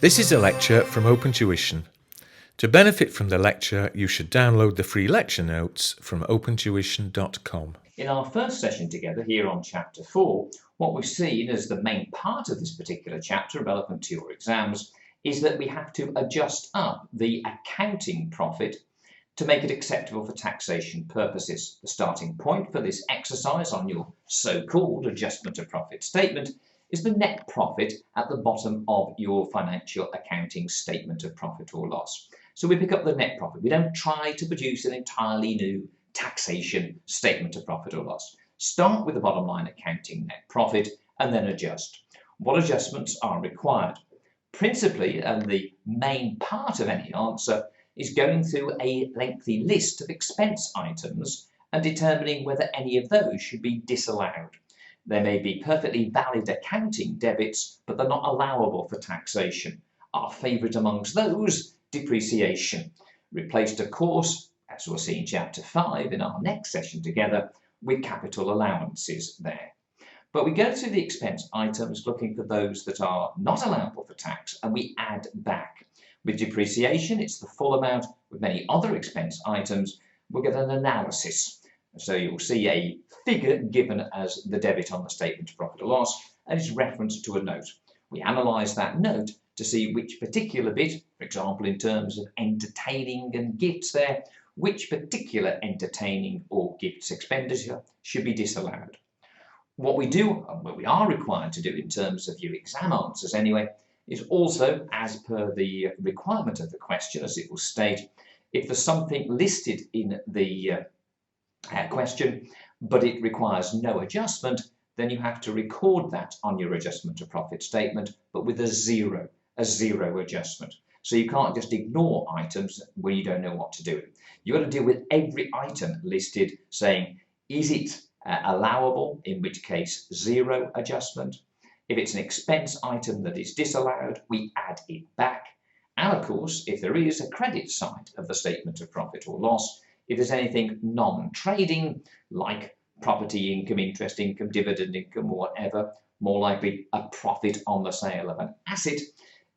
This is a lecture from Open Tuition. To benefit from the lecture, you should download the free lecture notes from opentuition.com. In our first session together here on Chapter 4, what we've seen as the main part of this particular chapter relevant to your exams is that we have to adjust up the accounting profit to make it acceptable for taxation purposes. The starting point for this exercise on your so-called adjustment of profit statement is the net profit at the bottom of your financial accounting statement of profit or loss. So we pick up the net profit. We don't try to produce an entirely new taxation statement of profit or loss. Start with the bottom line accounting net profit and then adjust. What adjustments are required? Principally, and the main part of any answer, is going through a lengthy list of expense items and determining whether any of those should be disallowed. They may be perfectly valid accounting debits, but they're not allowable for taxation. Our favourite amongst those, depreciation, replaced of course, as we'll see in Chapter 5 in our next session together, with capital allowances there. But we go through the expense items looking for those that are not allowable for tax and we add back. With depreciation, it's the full amount. With many other expense items, we'll get an analysis. So you'll see a figure given as the debit on the statement of profit or loss and it's referenced to a note. We analyse that note to see which particular bit, for example in terms of entertaining and gifts there, which particular entertaining or gifts expenditure should be disallowed. What we are required to do in terms of your exam answers anyway, is also, as per the requirement of the question, as it will state, if there's something listed in the question, but it requires no adjustment, then you have to record that on your adjustment of profit statement, but with a zero adjustment. So you can't just ignore items where you don't know what to do. You've got to deal with every item listed, saying, is it allowable, in which case zero adjustment. If it's an expense item that is disallowed, we add it back. And of course, if there is a credit side of the statement of profit or loss, if there's anything non-trading, like property income, interest income, dividend income, or whatever, more likely a profit on the sale of an asset,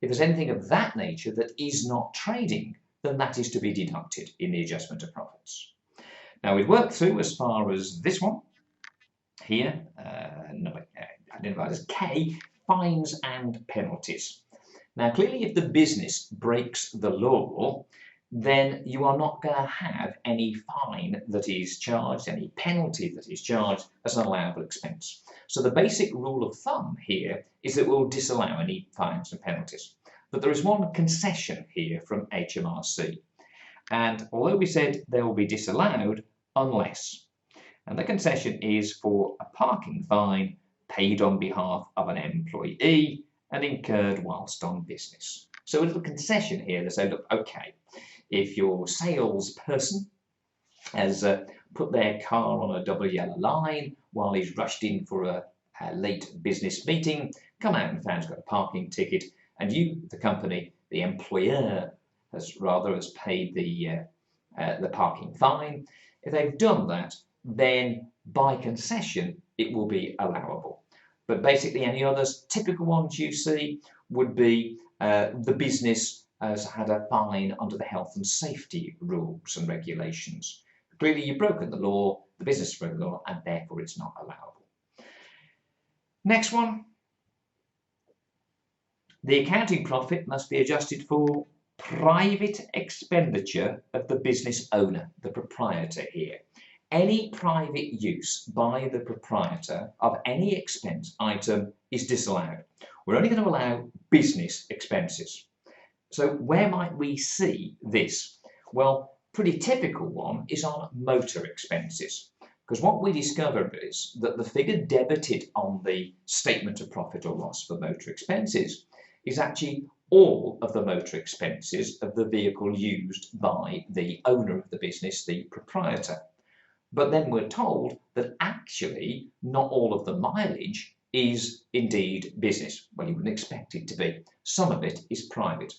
if there's anything of that nature that is not trading, then that is to be deducted in the adjustment of profits. Now we've worked through as far as this one here, identified as K, fines and penalties. Now clearly if the business breaks the law, then you are not going to have any fine that is charged, any penalty that is charged as an allowable expense. So the basic rule of thumb here is that we'll disallow any fines and penalties. But there is one concession here from HMRC. And although we said they will be disallowed unless, and the concession is for a parking fine paid on behalf of an employee and incurred whilst on business. So a little concession here to say, look, okay, if your salesperson has put their car on a double yellow line while he's rushed in for a late business meeting, come out and found he's got a parking ticket, and you, the company, the employer, has paid the parking fine. If they've done that, then by concession, it will be allowable. But basically any others, typical ones you see would be the business has had a fine under the health and safety rules and regulations. Clearly you've broken the law, the business has broken the law, and therefore it's not allowable. Next one. The accounting profit must be adjusted for private expenditure of the business owner, the proprietor here. Any private use by the proprietor of any expense item is disallowed. We're only going to allow business expenses. So where might we see this? Well, pretty typical one is on motor expenses. Because what we discover is that the figure debited on the statement of profit or loss for motor expenses is actually all of the motor expenses of the vehicle used by the owner of the business, the proprietor. But then we're told that actually not all of the mileage is indeed business. Well, you wouldn't expect it to be. Some of it is private.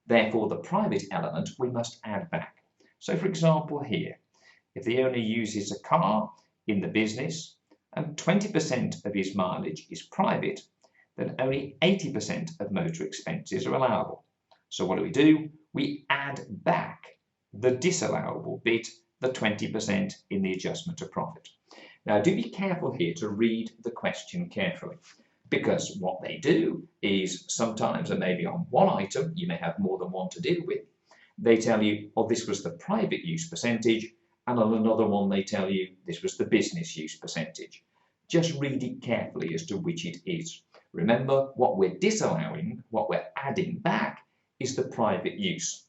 Therefore, the private element we must add back. So, for example, here, if the owner uses a car in the business and 20% of his mileage is private, then only 80% of motor expenses are allowable. So what do? We add back the disallowable bit, the 20% in the adjustment of profit. Now do be careful here to read the question carefully, because what they do is sometimes, and maybe on one item, you may have more than one to deal with, they tell you, oh, this was the private use percentage, and on another one they tell you this was the business use percentage. Just read it carefully as to which it is. Remember, what we're disallowing, what we're adding back, is the private use.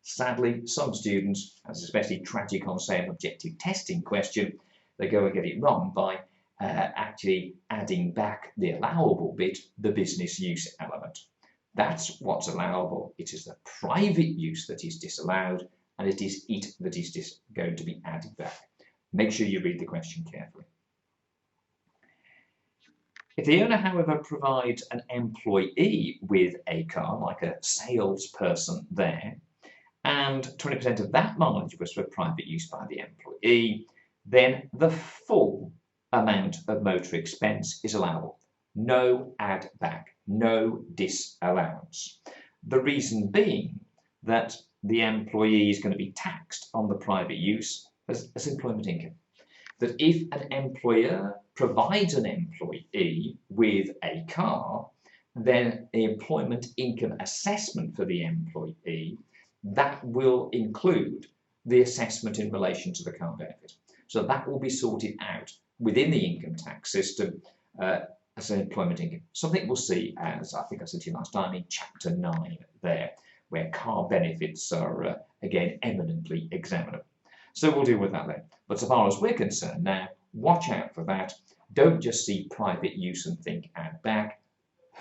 Sadly, some students, as especially tragic on, say, an objective testing question, they go and get it wrong by actually adding back the allowable bit, the business use element. That's what's allowable. It is the private use that is disallowed, and it is it that is going to be added back. Make sure you read the question carefully. If the owner, however, provides an employee with a car, like a salesperson there, and 20% of that mileage was for private use by the employee, then the full amount of motor expense is allowable. No add back, no disallowance. The reason being that the employee is going to be taxed on the private use as employment income. That if an employer provides an employee with a car, then the employment income assessment for the employee, that will include the assessment in relation to the car benefit. So that will be sorted out within the income tax system as an employment income. Something we'll see, as I think I said to you last time, in chapter 9 there, where car benefits are again eminently examinable. So we'll deal with that then. But so far as we're concerned now, watch out for that. Don't just see private use and think add back.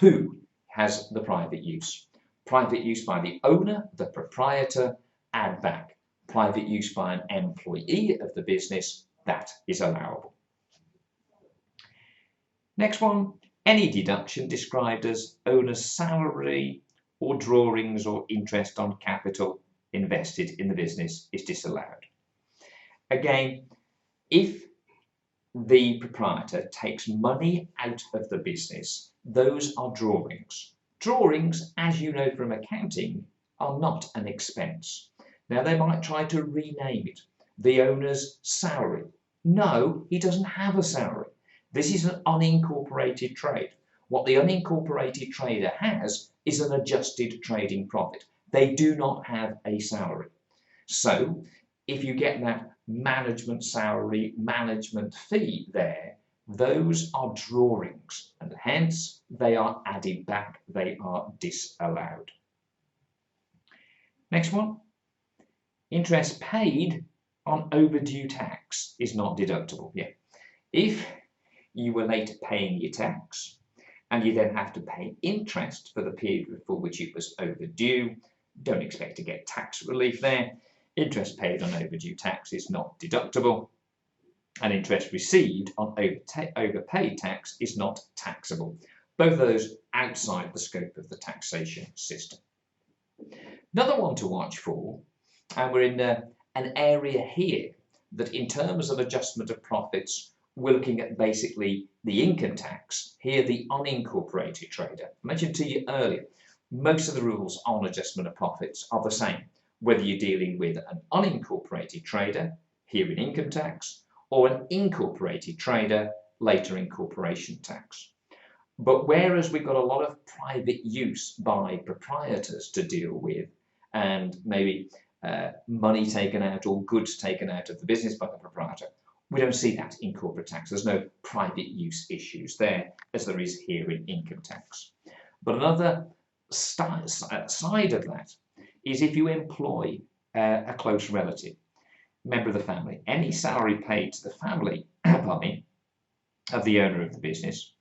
Who has the private use? Private use by the owner, the proprietor, add back. Private use by an employee of the business, that is allowable. Next one, any deduction described as owner's salary or drawings or interest on capital invested in the business is disallowed. Again, if the proprietor takes money out of the business, those are drawings. Drawings, as you know from accounting, are not an expense. Now they might try to rename it the owner's salary. No, he doesn't have a salary. This is an unincorporated trade. What the unincorporated trader has is an adjusted trading profit. They do not have a salary. So if you get that management salary, management fee there, those are drawings, and hence they are added back, they are disallowed. Next one, interest paid on overdue tax is not deductible. Yeah, if you were late paying your tax and you then have to pay interest for the period for which it was overdue, don't expect to get tax relief there. Interest paid on overdue tax is not deductible, and interest received on overpaid tax is not taxable. Both of those outside the scope of the taxation system. Another one to watch for, and we're in an area here that in terms of adjustment of profits, we're looking at basically the income tax, here the unincorporated trader. I mentioned to you earlier, most of the rules on adjustment of profits are the same, whether you're dealing with an unincorporated trader, here in income tax, or an incorporated trader, later in corporation tax. But whereas we've got a lot of private use by proprietors to deal with, and maybe money taken out or goods taken out of the business by the proprietor, we don't see that in corporate tax. There's no private use issues there, as there is here in income tax. But another side of that is if you employ a close relative, member of the family, any salary paid to the family of the owner of the business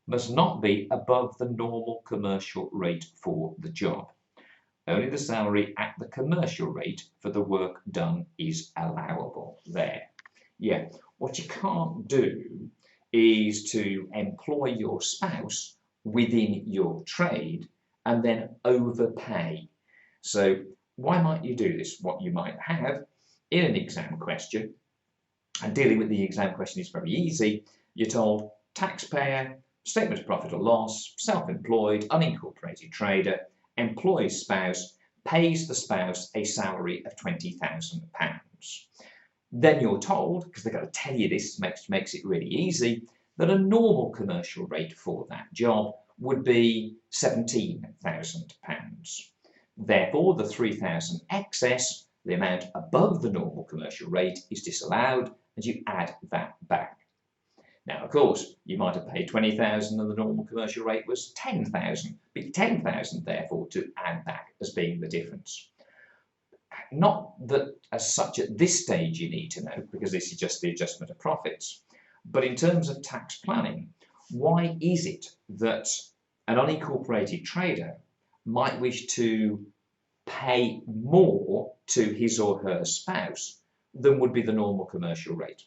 must not be above the normal commercial rate for the job. Only the salary at the commercial rate for the work done is allowable there. Yeah, what you can't do is to employ your spouse within your trade and then overpay. So why might you do this? What you might have in an exam question, and dealing with the exam question is very easy, you're told taxpayer statement of profit or loss, self-employed, unincorporated trader, employs spouse, pays the spouse a salary of £20,000. Then you're told, because they've got to tell you this, makes it really easy, that a normal commercial rate for that job would be £17,000. Therefore, the £3,000 excess, the amount above the normal commercial rate, is disallowed, and you add that back. Now, of course, you might have paid £20,000 and the normal commercial rate was £10,000. But £10,000, therefore, to add back as being the difference. Not that as such at this stage you need to know, because this is just the adjustment of profits. But in terms of tax planning, why is it that an unincorporated trader might wish to pay more to his or her spouse than would be the normal commercial rate?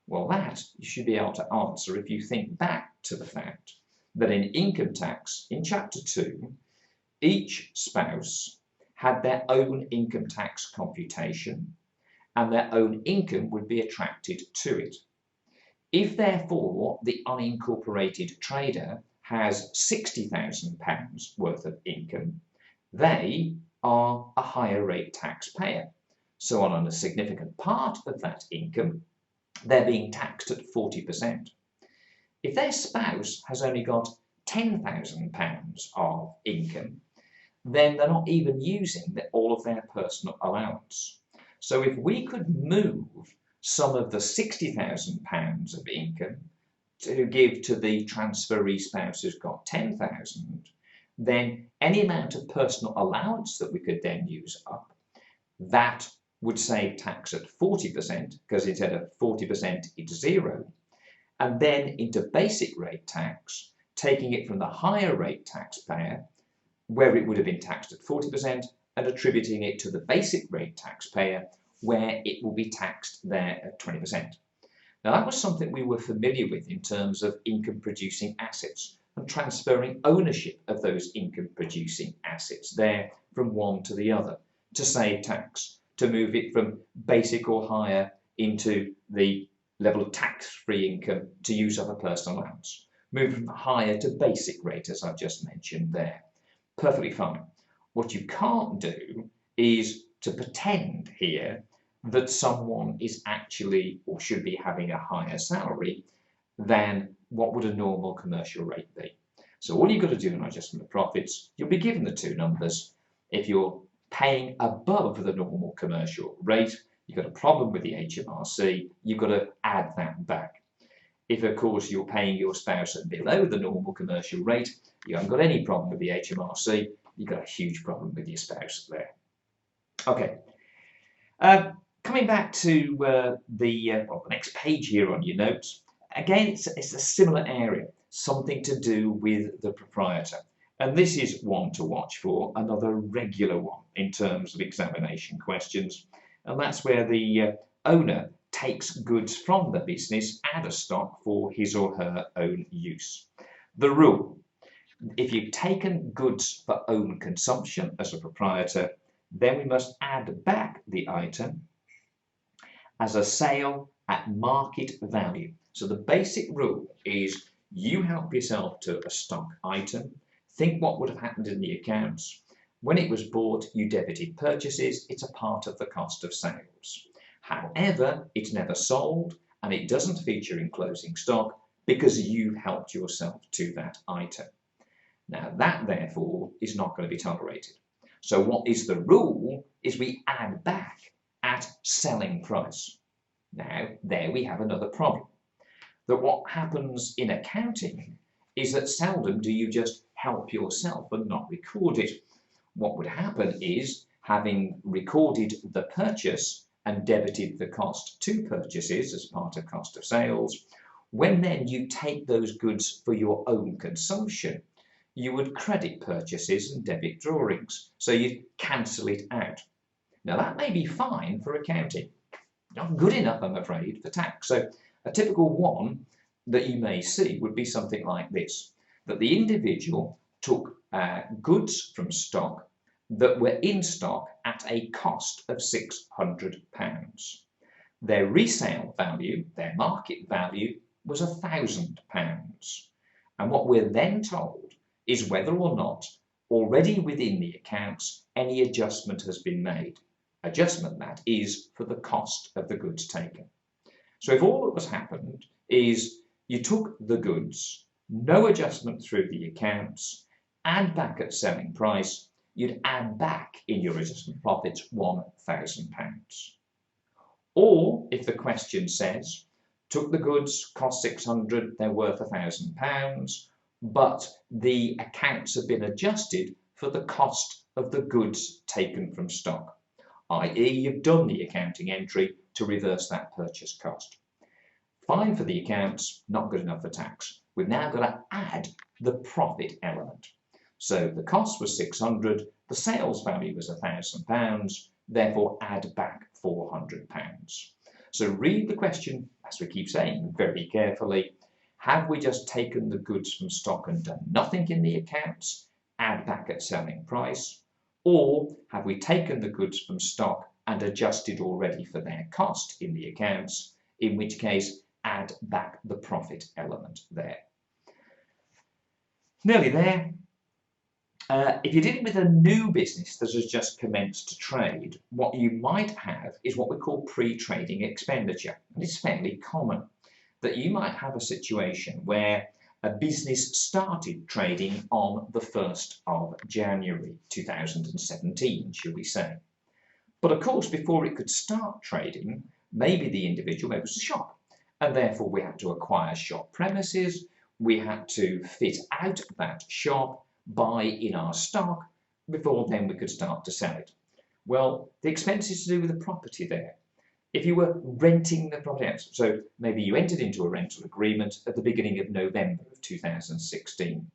Well, that you should be able to answer if you think back to the fact that in income tax, in Chapter 2, each spouse had their own income tax computation and their own income would be attracted to it. If, therefore, the unincorporated trader has £60,000 worth of income, they are a higher rate taxpayer. So on a significant part of that income, they're being taxed at 40%. If their spouse has only got £10,000 of income, then they're not even using all of their personal allowance. So if we could move some of the £60,000 of income to give to the transferee spouse who's got £10,000, then any amount of personal allowance that we could then use up, that would save tax at 40%, because instead of 40% it's 0, and then into basic rate tax, taking it from the higher rate taxpayer, where it would have been taxed at 40%, and attributing it to the basic rate taxpayer, where it will be taxed there at 20%. Now, that was something we were familiar with in terms of income producing assets and transferring ownership of those income producing assets there from one to the other to save tax, to move it from basic or higher into the level of tax-free income to use up a personal allowance. Move from higher to basic rate, as I've just mentioned there. Perfectly fine. What you can't do is to pretend here that someone is actually or should be having a higher salary than what would a normal commercial rate be. So all you've got to do in adjustment of profits, you'll be given the two numbers. If you're paying above the normal commercial rate, you've got a problem with the HMRC, you've got to add that back. If, of course, you're paying your spouse at below the normal commercial rate, you haven't got any problem with the HMRC, you've got a huge problem with your spouse there. Okay, coming back to the next page here on your notes, again, it's a similar area, something to do with the proprietor. And this is one to watch for, another regular one in terms of examination questions. And that's where the owner takes goods from the business out of stock for his or her own use. The rule: if you've taken goods for own consumption as a proprietor, then we must add back the item as a sale at market value. So the basic rule is you help yourself to a stock item. Think what would have happened in the accounts. When it was bought, you debited purchases. It's a part of the cost of sales. However, it's never sold and it doesn't feature in closing stock because you've helped yourself to that item. Now that, therefore, is not going to be tolerated. So what is the rule is we add back at selling price. Now, there we have another problem. That what happens in accounting is that seldom do you just help yourself and not record it. What would happen is, having recorded the purchase and debited the cost to purchases as part of cost of sales, when then you take those goods for your own consumption, you would credit purchases and debit drawings, so you'd cancel it out. Now that may be fine for accounting, not good enough, I'm afraid, for tax. So a typical one that you may see would be something like this, that the individual took goods from stock that were in stock at a cost of £600. Their resale value, their market value, was £1,000. And what we're then told is whether or not already within the accounts any adjustment has been made. Adjustment, that is, for the cost of the goods taken. So if all that was happened is you took the goods, no adjustment through the accounts, add back at selling price, you'd add back in your adjustment profits £1,000. Or if the question says, took the goods, cost 600, they're worth £1,000, but the accounts have been adjusted for the cost of the goods taken from stock, i.e. you've done the accounting entry to reverse that purchase cost. Fine for the accounts, not good enough for tax. We've now got to add the profit element. So the cost was 600, the sales value was £1,000, therefore add back £400. So read the question, as we keep saying, very carefully. Have we just taken the goods from stock and done nothing in the accounts, add back at selling price? Or have we taken the goods from stock and adjusted already for their cost in the accounts, in which case add back the profit element there? Nearly there. If you're dealing with a new business that has just commenced to trade, what you might have is what we call pre-trading expenditure. And it's fairly common that you might have a situation where a business started trading on the 1st of January 2017, shall we say. But of course, before it could start trading, maybe the individual, maybe it was a shop, and therefore we had to acquire shop premises, we had to fit out that shop, buy in our stock, before then we could start to sell it. Well, the expenses to do with the property there. If you were renting the property out, so maybe you entered into a rental agreement at the beginning of November of 2016,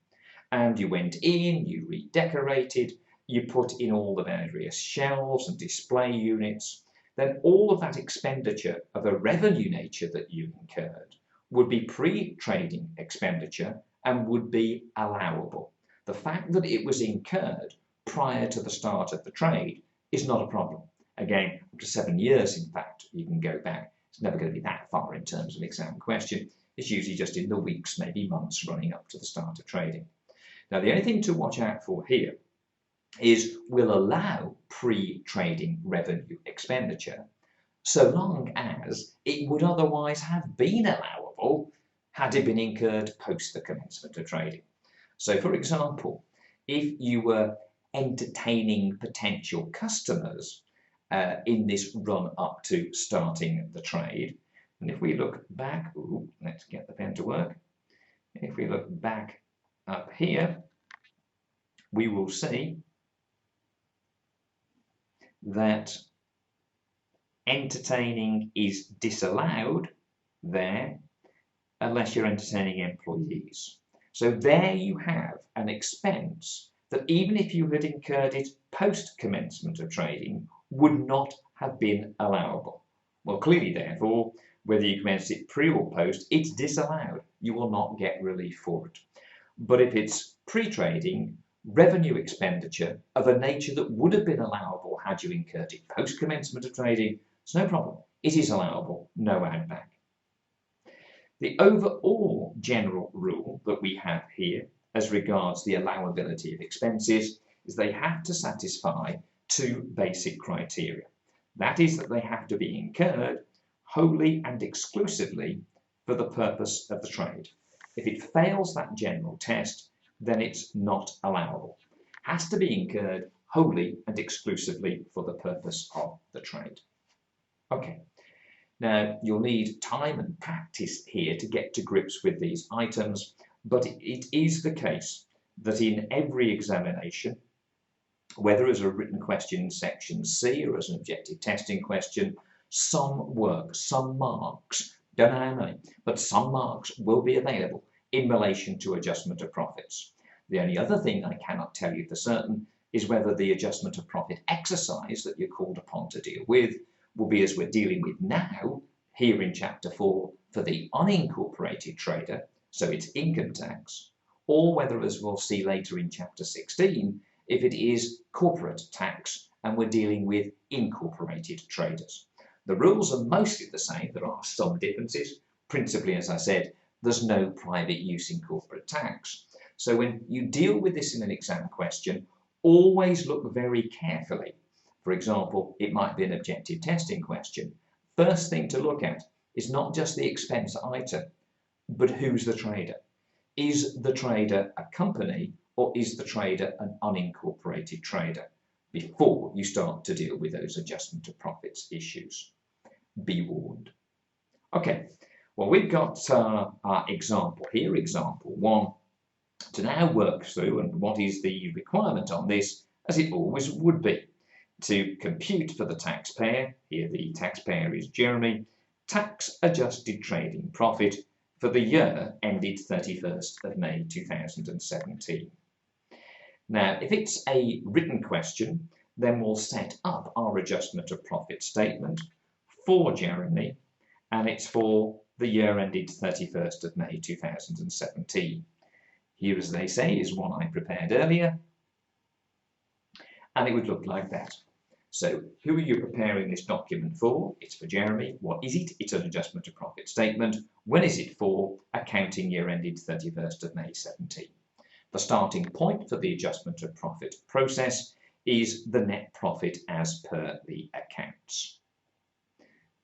and you went in, you redecorated, you put in all the various shelves and display units, then all of that expenditure of a revenue nature that you incurred would be pre-trading expenditure and would be allowable. The fact that it was incurred prior to the start of the trade is not a problem. Again, up to 7 years, in fact, you can go back. It's never going to be that far in terms of exam question. It's usually just in the weeks, maybe months running up to the start of trading. Now, the only thing to watch out for here is we'll allow pre-trading revenue expenditure so long as it would otherwise have been allowable had it been incurred post the commencement of trading. So, for example, if you were entertaining potential customers in this run up to starting the trade, and if we look back, let's get the pen to work. If we look back up here, we will see that entertaining is disallowed there unless you're entertaining employees. So there you have an expense that even if you had incurred it post commencement of trading would not have been allowable. Well, clearly therefore, whether you commenced it pre or post, it's disallowed. You will not get relief for it. But if it's pre-trading, revenue expenditure of a nature that would have been allowable had you incurred it post commencement of trading, it's no problem. It is allowable, no add back. The overall general rule that we have here as regards the allowability of expenses is they have to satisfy two basic criteria. That is that they have to be incurred wholly and exclusively for the purpose of the trade. If it fails that general test, then it's not allowable. Has to be incurred wholly and exclusively for the purpose of the trade. Okay. Now, you'll need time and practice here to get to grips with these items, but it is the case that in every examination, whether as a written question in section C or as an objective testing question, some work, some marks, don't know how many, but some marks will be available in relation to adjustment of profits. The only other thing I cannot tell you for certain is whether the adjustment of profit exercise that you're called upon to deal with will be as we're dealing with now, here in Chapter 4, for the unincorporated trader, so it's income tax, or whether, as we'll see later in Chapter 16, if it is corporate tax and we're dealing with incorporated traders. The rules are mostly the same. There are some differences, principally, as I said, there's no private use in corporate tax. So when you deal with this in an exam question, always look very carefully. For example, it might be an objective testing question. First thing to look at is not just the expense item, but who's the trader. Is the trader a company or is the trader an unincorporated trader before you start to deal with those adjustment of profits issues? Be warned. Okay, well, we've got our example here, example 1, to now work through and what is the requirement on this, as it always would be, to compute for the taxpayer, here the taxpayer is Jeremy, tax adjusted trading profit for the year ended 31st of May 2017. Now, if it's a written question, then we'll set up our adjustment of profit statement for Jeremy, and it's for the year ended 31st of May 2017. Here, as they say, is one I prepared earlier, and it would look like that. So, who are you preparing this document for? It's for Jeremy. What is it? It's an adjustment of profit statement. When is it for? Accounting year ended 31st of May 17. The starting point for the adjustment of profit process is the net profit as per the accounts.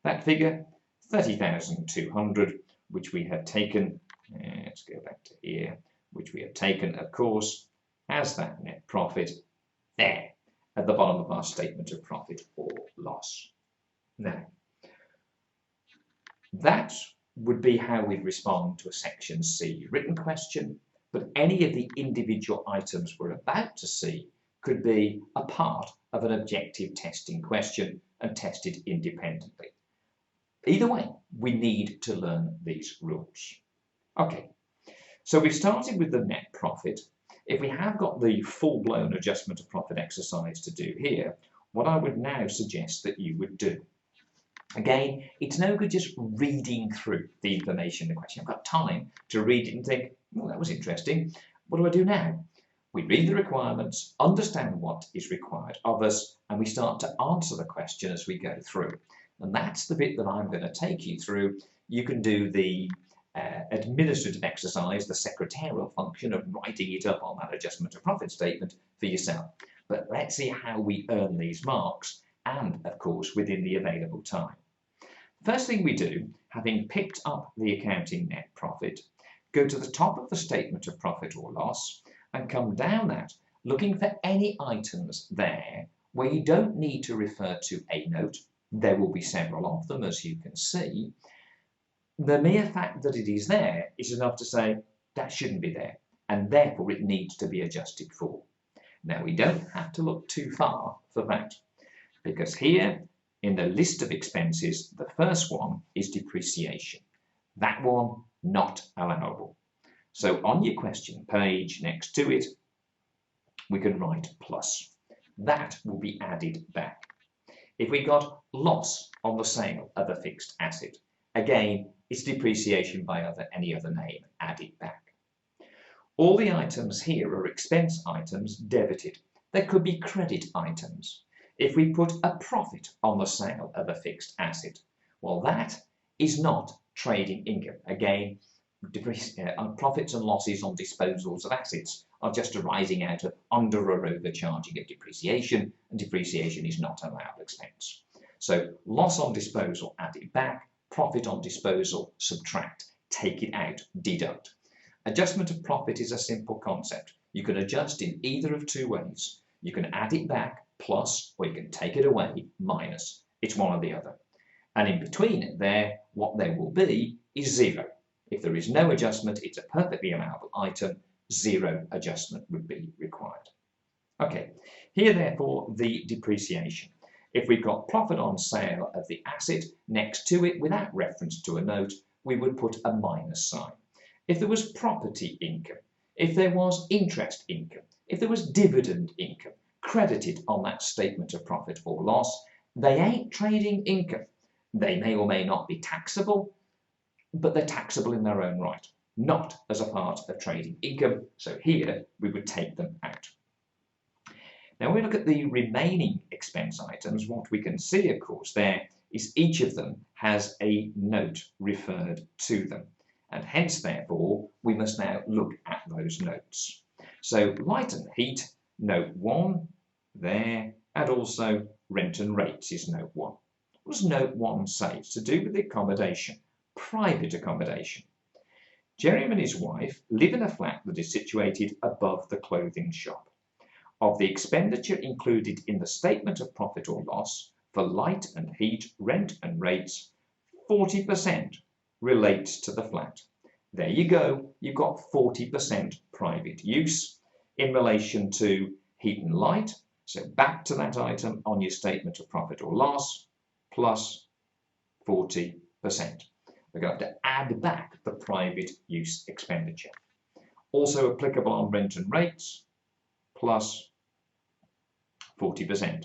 That figure, 30,200, which we have taken, let's go back to here, which we have taken, of course, as that net profit there at the bottom of our statement of profit or loss. Now, that would be how we respond to a Section C written question, but any of the individual items we're about to see could be a part of an objective testing question and tested independently. Either way, we need to learn these rules. Okay, so we've started with the net profit. If we have got the full-blown adjustment of profit exercise to do here, what I would now suggest that you would do. Again, it's no good just reading through the information in the question. I've got time to read it and think, well, that was interesting. What do I do now? We read the requirements, understand what is required of us, and we start to answer the question as we go through. And that's the bit that I'm going to take you through. You can do the administrative exercise, the secretarial function of writing it up on that adjustment of profit statement for yourself. But let's see how we earn these marks and, of course, within the available time. First thing we do, having picked up the accounting net profit, go to the top of the statement of profit or loss and come down that, looking for any items there where you don't need to refer to a note. There will be several of them, as you can see. The mere fact that it is there is enough to say that shouldn't be there, and therefore it needs to be adjusted for. Now, we don't have to look too far for that, because here in the list of expenses, the first one is depreciation. That one, not allowable. So on your question page next to it, we can write plus. That will be added back. If we got loss on the sale of a fixed asset, again, it's depreciation by any other name added back. All the items here are expense items debited. There could be credit items. If we put a profit on the sale of a fixed asset, well, that is not trading income. Again, profits and losses on disposals of assets are just arising out of under or overcharging of depreciation, and depreciation is not an allowable expense. So loss on disposal added back, profit on disposal subtract, take it out, deduct. Adjustment of profit is a simple concept. You can adjust in either of two ways. You can add it back, plus, or you can take it away, minus. It's one or the other. And in between it there, what there will be is zero. If there is no adjustment, it's a perfectly allowable item. Zero adjustment would be required. Okay, here therefore the depreciation. If we've got profit on sale of the asset, next to it, without reference to a note, we would put a minus sign. If there was property income, if there was interest income, if there was dividend income credited on that statement of profit or loss, they ain't trading income. They may or may not be taxable, but they're taxable in their own right, not as a part of trading income. So here we would take them out. Now, when we look at the remaining expense items, what we can see, of course, there is each of them has a note referred to them. and hence therefore we must now look at those notes. So light and heat, note 1 there, and also rent and rates is note 1. What does note 1 say? It's to do with accommodation, private accommodation. Jeremy and his wife live in a flat that is situated above the clothing shop. Of the expenditure included in the statement of profit or loss for light and heat, rent and rates, 40% relates to the flat. There you go, you've got 40% private use in relation to heat and light. So back to that item on your statement of profit or loss, plus 40%. We're going to have to add back the private use expenditure. Also applicable on rent and rates, plus 40%.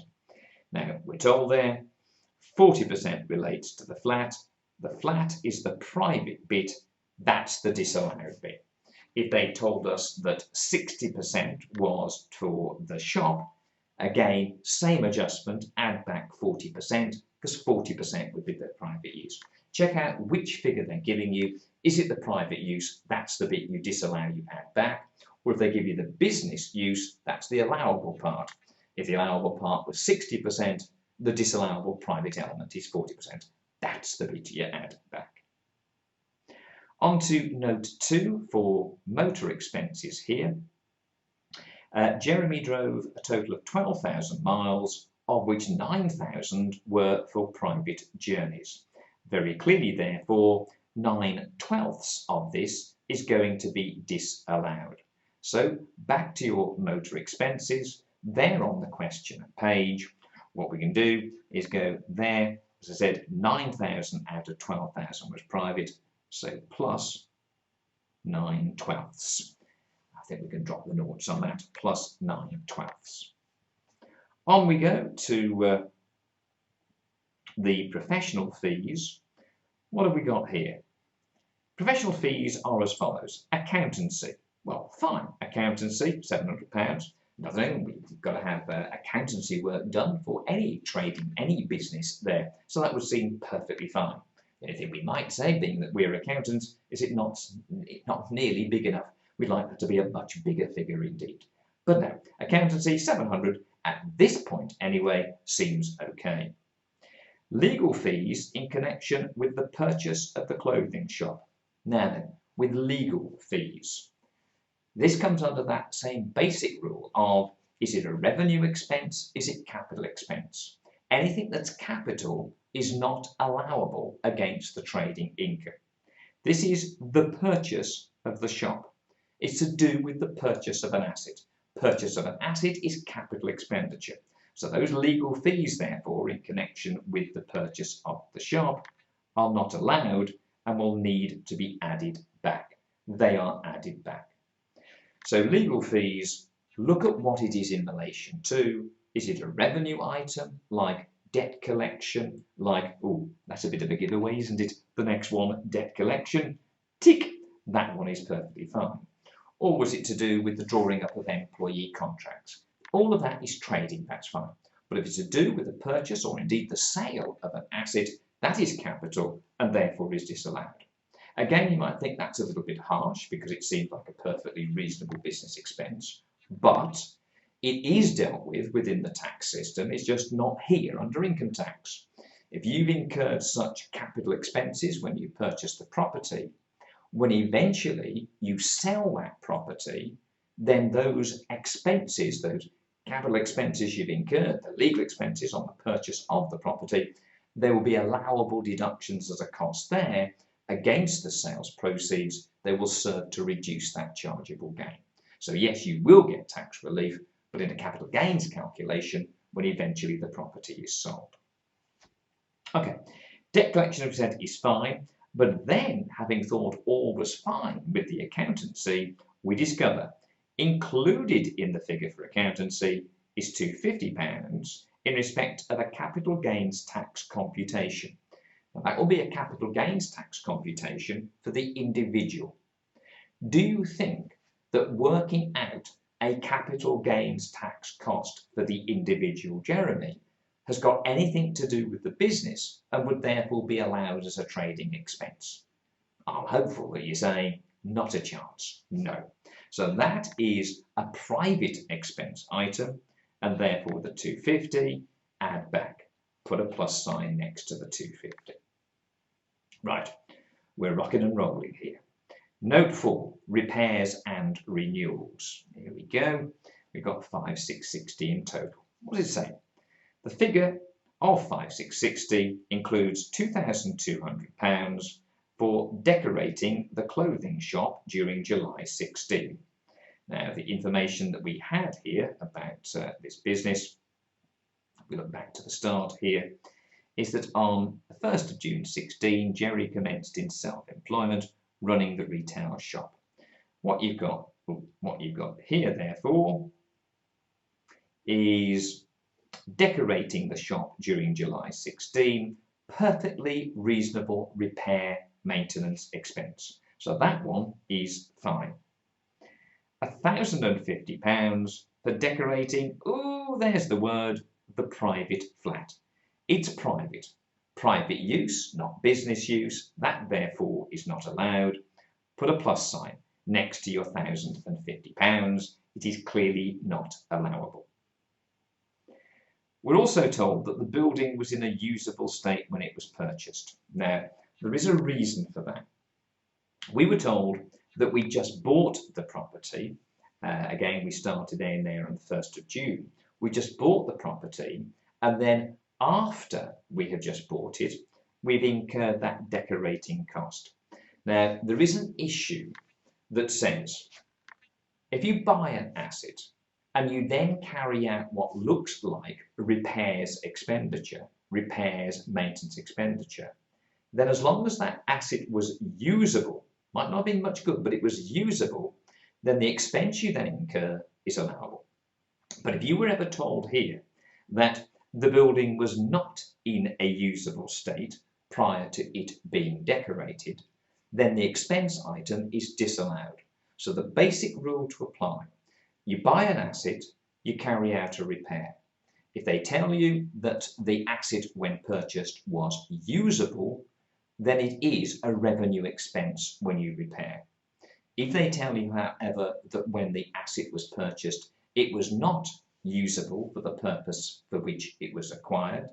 Now, we're told there 40% relates to the flat. The flat is the private bit, that's the disallowed bit. If they told us that 60% was for the shop, again, same adjustment, add back 40%, because 40% would be the private use. Check out which figure they're giving you. Is it the private use? That's the bit you disallow, you add back. Or if they give you the business use, that's the allowable part. If the allowable part was 60%, the disallowable private element is 40%. That's the bit you add back. On to note 2 for motor expenses here. Jeremy drove a total of 12,000 miles, of which 9,000 were for private journeys. Very clearly, therefore, 9/12 of this is going to be disallowed. So back to your motor expenses, there on the question page. What we can do is go there, as I said, 9,000 out of 12,000 was private, so plus 9/12. I think we can drop the noughts on that, plus 9/12. On we go to the professional fees. What have we got here? Professional fees are as follows. Accountancy. Well, fine. Accountancy, £700. Nothing. We've got to have accountancy work done for any trading, any business there. So that would seem perfectly fine. The only thing we might say, being that we're accountants, is it not nearly big enough. We'd like that to be a much bigger figure indeed. But no, accountancy, 700, at this point anyway, seems okay. Legal fees in connection with the purchase of the clothing shop. Now then, with legal fees, this comes under that same basic rule of, is it a revenue expense, is it capital expense? Anything that's capital is not allowable against the trading income. This is the purchase of the shop. It's to do with the purchase of an asset. Purchase of an asset is capital expenditure. So those legal fees, therefore, in connection with the purchase of the shop are not allowed and will need to be added back. They are added back. So legal fees, look at what it is in relation to. Is it a revenue item like debt collection? Like, oh, that's a bit of a giveaway, isn't it? The next one, debt collection. Tick, that one is perfectly fine. Or was it to do with the drawing up of employee contracts? All of that is trading, that's fine. But if it's to do with the purchase or indeed the sale of an asset, that is capital and therefore is disallowed. Again, you might think that's a little bit harsh because it seems like a perfectly reasonable business expense, but it is dealt with within the tax system. It's just not here under income tax. If you've incurred such capital expenses when you purchase the property, when eventually you sell that property, then those expenses, those capital expenses you've incurred, the legal expenses on the purchase of the property, there will be allowable deductions as a cost there against the sales proceeds. They will serve to reduce that chargeable gain. So yes, you will get tax relief, but in a capital gains calculation when eventually the property is sold. Okay, debt collection percent is fine, but then having thought all was fine with the accountancy, we discover included in the figure for accountancy is £250 in respect of a capital gains tax computation. Now, that will be a capital gains tax computation for the individual. Do you think that working out a capital gains tax cost for the individual Jeremy has got anything to do with the business and would therefore be allowed as a trading expense? I'm hopeful that you're saying not a chance. No. So that is a private expense item, and therefore the 250, add back, put a plus sign next to the 250. Right, we're rocking and rolling here. Note 4, repairs and renewals. Here we go. We've got 5660 in total. What does it say? The figure of 5660 includes £2,200 for decorating the clothing shop during July 16. Now, the information that we had here about this business, we look back to the start here, is that on the 1st of June 16, Jerry commenced in self-employment running the retail shop. What you've got here, therefore, is decorating the shop during July 16, perfectly reasonable repair maintenance expense. So that one is fine. £1,050 for decorating, oh, there's the word, the private flat. It's private. Private use, not business use. That, therefore, is not allowed. Put a plus sign next to your £1,050. It is clearly not allowable. We're also told that the building was in a usable state when it was purchased. Now, there is a reason for that. We were told that we just bought the property. Again, we started in there on the 1st of June. We just bought the property, and then after we have just bought it, we've incurred that decorating cost. Now, there is an issue that says if you buy an asset and you then carry out what looks like repairs expenditure, repairs maintenance expenditure, then as long as that asset was usable, might not have been much good, but it was usable, then the expense you then incur is allowable. But if you were ever told here that the building was not in a usable state prior to it being decorated, then the expense item is disallowed. So the basic rule to apply: you buy an asset, you carry out a repair. If they tell you that the asset when purchased was usable, then it is a revenue expense when you repair. If they tell you, however, that when the asset was purchased, it was not usable for the purpose for which it was acquired,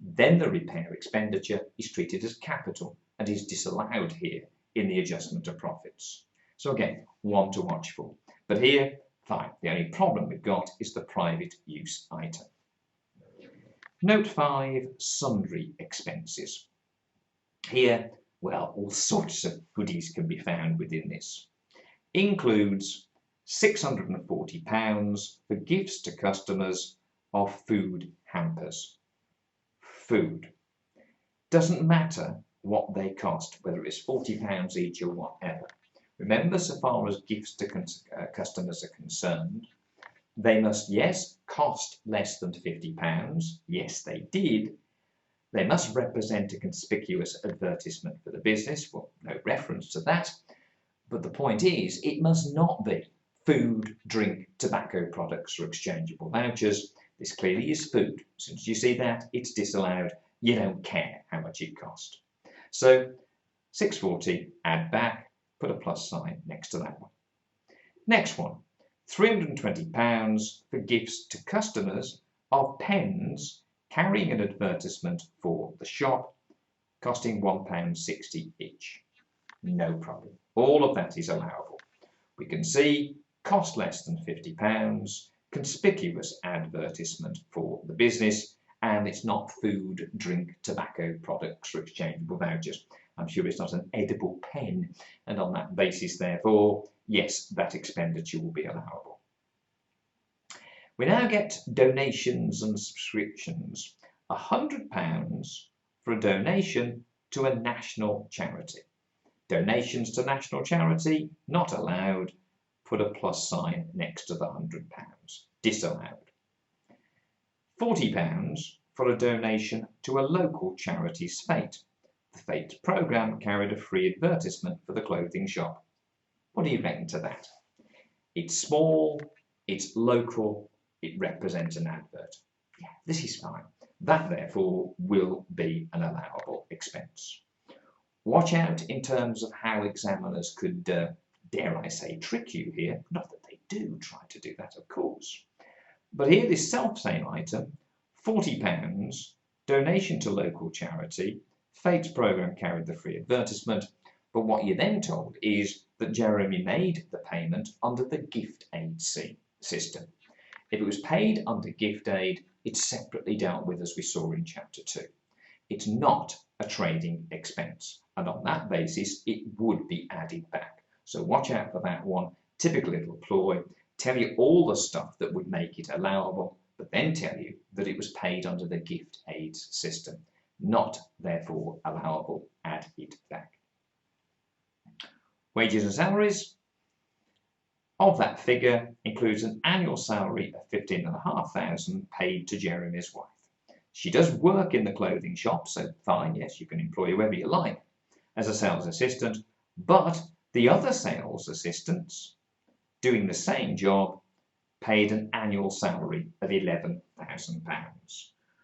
then the repair expenditure is treated as capital and is disallowed here in the adjustment of profits. So again, one to watch for. But here, fine. The only problem we've got is the private use item. Note 5, sundry expenses. Here, well, all sorts of goodies can be found within this. Includes £640 for gifts to customers of food hampers. Food. Doesn't matter what they cost, whether it's £40 each or whatever. Remember, so far as gifts to customers are concerned, they must, yes, cost less than £50. Yes, they did. They must represent a conspicuous advertisement for the business. Well, no reference to that. But the point is, it must not be food, drink, tobacco products, or exchangeable vouchers. This clearly is food. As soon as you see that, it's disallowed. You don't care how much it cost. So, 640, add back, put a plus sign next to that one. Next one, £320 for gifts to customers of pens carrying an advertisement for the shop, costing £1.60 each. No problem. All of that is allowable. We can see cost less than £50, conspicuous advertisement for the business, and it's not food, drink, tobacco products or exchangeable vouchers. I'm sure it's not an edible pen, and on that basis, therefore, yes, that expenditure will be allowable. We now get donations and subscriptions. £100 for a donation to a national charity. Donations to national charity, not allowed. Put a plus sign next to the £100. Disallowed. £40 for a donation to a local charity's fete. The fete programme carried a free advertisement for the clothing shop. What do you reckon to that? It's small, it's local, it represents an advert. Yeah, this is fine. That, therefore, will be an allowable expense. Watch out in terms of how examiners could, dare I say, trick you here. Not that they do try to do that, of course. But here, this self-same item, £40, donation to local charity, Fates programme carried the free advertisement, but what you're then told is that Jeremy made the payment under the gift aid system. If it was paid under gift aid, it's separately dealt with, as we saw in chapter 2. It's not a trading expense, and on that basis it would be added back. So watch out for that one. Typical little ploy, tell you all the stuff that would make it allowable, but then tell you that it was paid under the gift aid system, not therefore allowable. Add it back. Wages and salaries. Of that figure includes an annual salary of £15,500 paid to Jeremy's wife. She does work in the clothing shop, so fine, yes, you can employ whoever you like as a sales assistant, but the other sales assistants doing the same job paid an annual salary of £11,000.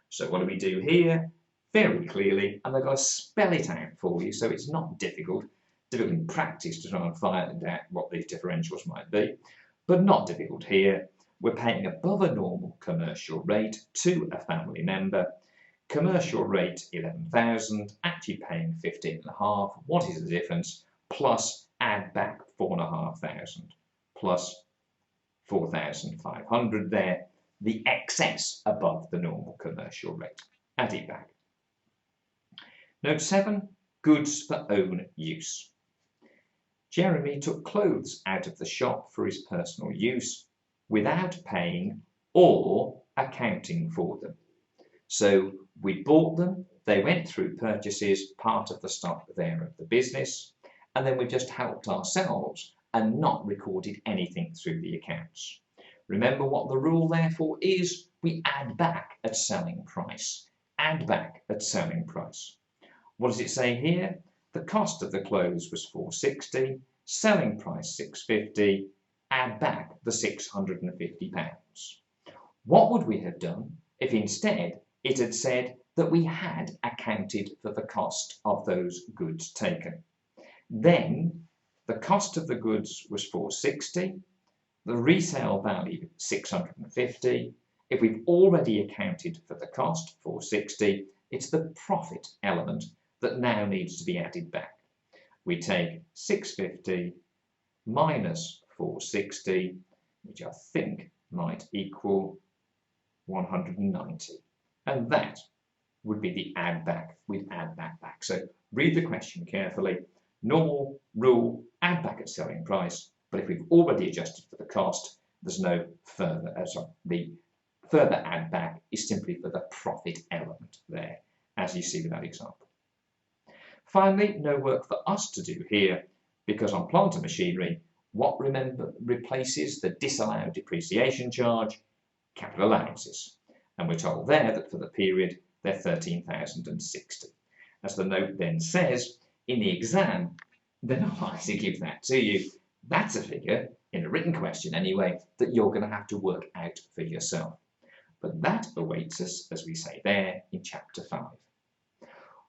So what do we do here? Very clearly, and they've got to spell it out for you, so it's not difficult in practice to try and find out what these differentials might be, but not difficult here. We're paying above a normal commercial rate to a family member. Commercial rate 11,000, actually paying 15.5. What is the difference? Plus add back 4,500 plus 4,500 there, the excess above the normal commercial rate. Add it back. Note 7, goods for own use. Jeremy took clothes out of the shop for his personal use without paying or accounting for them. So we bought them, they went through purchases, part of the stock there of the business, and then we just helped ourselves and not recorded anything through the accounts. Remember what the rule therefore is, we add back at selling price. Add back at selling price. What does it say here? The cost of the clothes was £460, selling price £650, add back the £650. What would we have done if instead it had said that we had accounted for the cost of those goods taken? Then the cost of the goods was £460, the resale value £650. If we've already accounted for the cost, £460, it's the profit element that now needs to be added back. We take £650 minus £460, which I think might equal £190. And that would be the add back. We'd add that back. So read the question carefully. Normal rule, add back at selling price. But if we've already adjusted for the cost, there's no further, the further add back is simply for the profit element there, as you see with that example. Finally, no work for us to do here, because on plant and machinery, what replaces the disallowed depreciation charge? Capital allowances. And we're told there that for the period, they're 13,060. As the note then says, in the exam, they're not likely to give that to you. That's a figure, in a written question anyway, that you're going to have to work out for yourself. But that awaits us, as we say there, in chapter 5.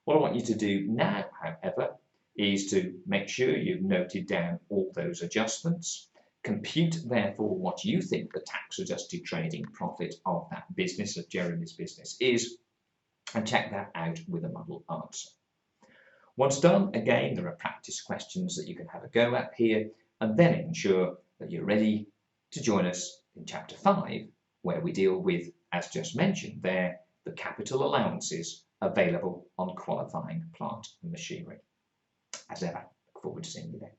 What I want you to do now, however, is to make sure you've noted down all those adjustments, compute therefore what you think the tax adjusted trading profit of that business, of Jeremy's business, is, and check that out with a model answer. Once done, again, there are practice questions that you can have a go at here, and then ensure that you're ready to join us in chapter 5, where we deal with, as just mentioned there, the capital allowances available on qualifying plant and machinery. As ever, look forward to seeing you there.